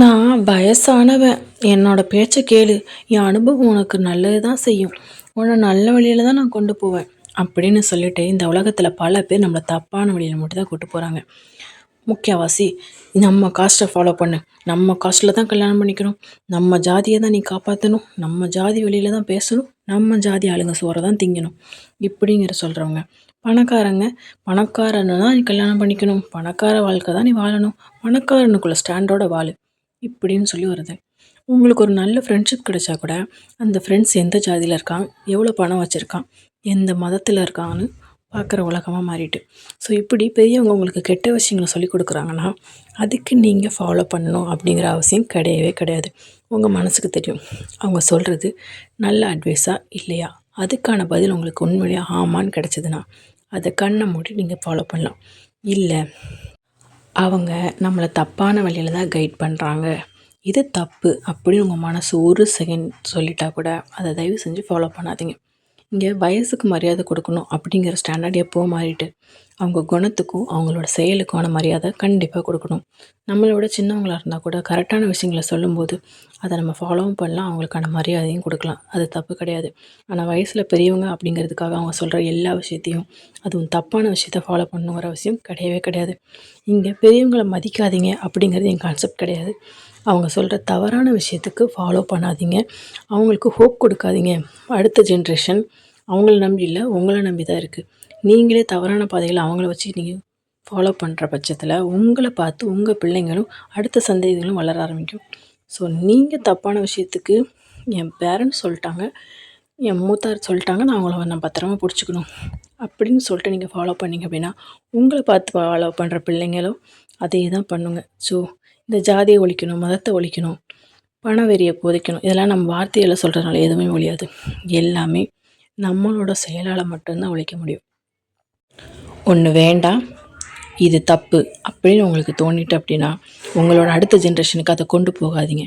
நான் வயசானவன். என்னோட பேச்ச கேளு. என் அனுபவம் உனக்கு நல்லது தான் செய்யும். உன்ன நல்ல வழியில தான் நான் கொண்டு போவேன். அப்படின்னு சொல்லிட்டு இந்த உலகத்துல பல பேர் நம்மள தப்பான வழியில மட்டும் தான் கூட்டு போறாங்க. முக்காவாசி நம்ம காஸ்ட்ட ஃபாலோ பண்ணு. நம்ம காஸ்ட்ல தான் கல்யாணம் பண்ணிக்கணும். நம்ம ஜாதிய தான் நீ காப்பாத்தணும். நம்ம ஜாதி வழியில தான் பேசணும். நம்ம ஜாதி ஆளுங்க சோற தான் திங்கணும். இப்படிங்கிற சொல்றவங்க. பணக்காரங்க, பணக்காரன தான் நீ கல்யாணம் பண்ணிக்கணும். பணக்கார வாழ்க்கை தான் நீ வாழணும். பணக்காரனுக்குள்ள ஸ்டாண்டோட வாழு. இப்படின்னு சொல்லி வருது. உங்களுக்கு ஒரு நல்ல ஃப்ரெண்ட்ஷிப் கிடைச்சா கூட, அந்த ஃப்ரெண்ட்ஸ் எந்த ஜாதியில இருக்கான், எவ்வளோ பணம் வச்சுருக்கான், எந்த மதத்தில இருக்கான்னு பார்க்குற உலகமா மாறிட்டு. ஸோ இப்படி பெரியவங்க உங்களுக்கு கெட்ட விஷயங்கள சொல்லிக் குடுக்குறாங்கன்னா, அதுக்கு நீங்கள் ஃபாலோ பண்ணணும் அப்படிங்கிற அவசியம் கிடையவே கிடையாது. உங்கள் மனசுக்கு தெரியும். அவங்க சொல்கிறது நல்ல அட்வைஸா இல்லையா? அதுக்கான பதில் உங்களுக்கு உண்மையிலேயே ஆமான்னு கிடைச்சதுன்னா, அத கண்ண மூடி நீங்க ஃபாலோ பண்ணலாம். இல்ல அவங்க நம்மள தப்பான வழியில தான் கைட் பண்ணுறாங்க. இது தப்பு அப்படின்னு உங்கள் மனசு ஒரு செகண்ட் சொல்லிட்டா கூட அதை தயவு செஞ்சு ஃபாலோ பண்ணாதீங்க. இங்கே வயசுக்கு மரியாதை கொடுக்கணும் அப்படிங்கிற ஸ்டாண்டர்ட் எப்போவும் மாறிட்டு அவங்க குணத்துக்கும் அவங்களோட செயலுக்கான மரியாதை கண்டிப்பாக கொடுக்கணும். நம்மளோட சின்னவங்களாக இருந்தால் கூட கரெக்டான விஷயங்களை சொல்லும்போது அதை நம்ம ஃபாலோவும் பண்ணலாம், அவங்களுக்கான மரியாதையும் கொடுக்கலாம். அது தப்பு கிடையாது. ஆனால் வயசில் பெரியவங்க அப்படிங்கிறதுக்காக அவங்க சொல்கிற எல்லா விஷயத்தையும், அதுவும் தப்பான விஷயத்த ஃபாலோ பண்ணணுங்கிற அவசியம் கிடையவே கிடையாது. இங்கே பெரியவங்களை மதிக்காதீங்க அப்படிங்கிறது என் கான்செப்ட் கிடையாது. அவங்க சொல்கிற தவறான விஷயத்துக்கு ஃபாலோ பண்ணாதீங்க. அவங்களுக்கு ஹோப் கொடுக்காதீங்க. அடுத்த ஜென்ரேஷன் அவங்கள நம்பி இல்லை, உங்களை நம்பி தான் இருக்குது. நீங்களே தவறான பாதையில் அவங்கள வச்சு நீங்கள் ஃபாலோ பண்ணுற பட்சத்தில் உங்களை பார்த்து உங்கள் பிள்ளைங்களும் அடுத்த சந்ததிகளும் வளர ஆரம்பிக்கும். ஸோ நீங்கள் தப்பான விஷயத்துக்கு என் பேரண்ட்ஸ் சொல்லிட்டாங்க, என் மூத்தார் சொல்லிட்டாங்க, நான் அவங்கள நான் பத்திரமா பிடிச்சிக்கணும் அப்படின்னு சொல்லிட்டு நீங்கள் ஃபாலோ பண்ணிங்க அப்படின்னா, உங்களை பார்த்து ஃபாலோ பண்ணுற பிள்ளைங்களும் அதே தான் பண்ணுங்க. ஸோ இந்த ஜாதியை ஒழிக்கணும், மதத்தை ஒழிக்கணும், பண வெறியை புதைக்கணும், இதெல்லாம் நம்ம வார்த்தையில் சொல்கிறதுனால எதுவுமே ஒழியாது. எல்லாமே நம்மளோட செயலால் மட்டும்தான் ஒழிக்க முடியும். ஒன்று வேண்டாம், இது தப்பு அப்படின்னு உங்களுக்கு தோணிட்டு அப்படின்னா, உங்களோட அடுத்த ஜென்ரேஷனுக்கு அதை கொண்டு போகாதீங்க.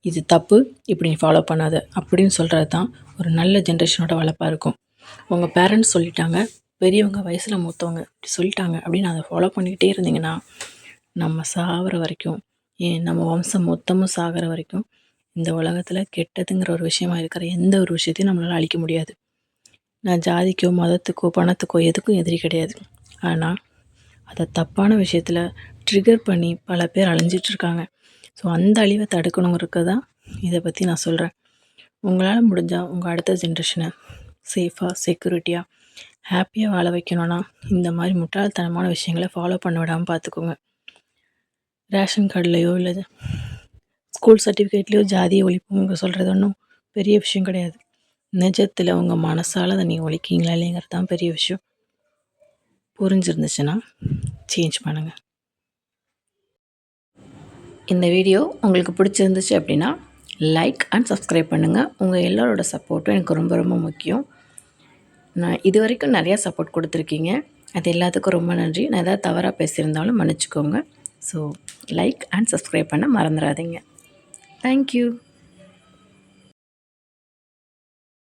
இது தப்பு, இப்படி நீ ஃபாலோ பண்ணாத அப்படின்னு சொல்கிறது தான் ஒரு நல்ல ஜென்ரேஷனோட வளர்ப்பாக இருக்கும். உங்கள் பேரண்ட்ஸ் சொல்லிட்டாங்க, பெரியவங்க வயசில் மூத்தவங்க இப்படி சொல்லிட்டாங்க அப்படின்னு அதை ஃபாலோ பண்ணிக்கிட்டே இருந்தீங்கன்னா, நம்ம சாகிற வரைக்கும், ஏன் நம்ம வம்சம் மொத்தமும் சாகிற வரைக்கும் இந்த உலகத்தில் கெட்டதுங்கிற ஒரு விஷயமா இருக்கிற எந்த ஒரு விஷயத்தையும் நம்மளால் அழிக்க முடியாது. நான் ஜாதிக்கோ மதத்துக்கோ பணத்துக்கோ எதுக்கும் எதிரி கிடையாது. ஆனால் அதை தப்பான விஷயத்தில் ட்ரிகர் பண்ணி பல பேர் அழிஞ்சிட்ருக்காங்க. ஸோ அந்த அழிவை தடுக்கணுங்கிறதுக்கு தான் இதை பற்றி நான் சொல்கிறேன். உங்களால் முடிஞ்சால் உங்கள் அடுத்த ஜென்ரேஷனை சேஃபாக செக்யூரிட்டியாக ஹாப்பியாக வாழ வைக்கணும்னா இந்த மாதிரி முட்டாள்தனமான விஷயங்களை ஃபாலோ பண்ண விடாமல் பார்த்துக்கோங்க. ரேஷன் கார்டுலையோ இல்லை ஸ்கூல் சர்டிஃபிகேட்லேயோ ஜாதியை ஒழிப்புங்க சொல்கிறது ஒன்றும் பெரிய விஷயம் கிடையாது. நிஜத்தில் உங்கள் மனசால் அதை நீங்கள் ஒழிக்கீங்களா இல்லைங்கிறது தான் பெரிய விஷயம். புரிஞ்சிருந்துச்சுன்னா சேஞ்ச் பண்ணுங்கள். இந்த வீடியோ உங்களுக்கு பிடிச்சிருந்துச்சு அப்படின்னா லைக் அண்ட் சப்ஸ்கிரைப் பண்ணுங்கள். உங்கள் எல்லோரோட சப்போர்ட்டும் எனக்கு ரொம்ப ரொம்ப முக்கியம். நான் இது வரைக்கும் நிறையா சப்போர்ட் கொடுத்துருக்கீங்க, அது எல்லாத்துக்கும் ரொம்ப நன்றி. நான் எதாவது தவறாக பேசியிருந்தாலும் மன்னிச்சிக்கோங்க. ஸோ லைக் அண்ட் சப்ஸ்கிரைப் பண்ண மறந்துடாதீங்க. தேங்க்யூ.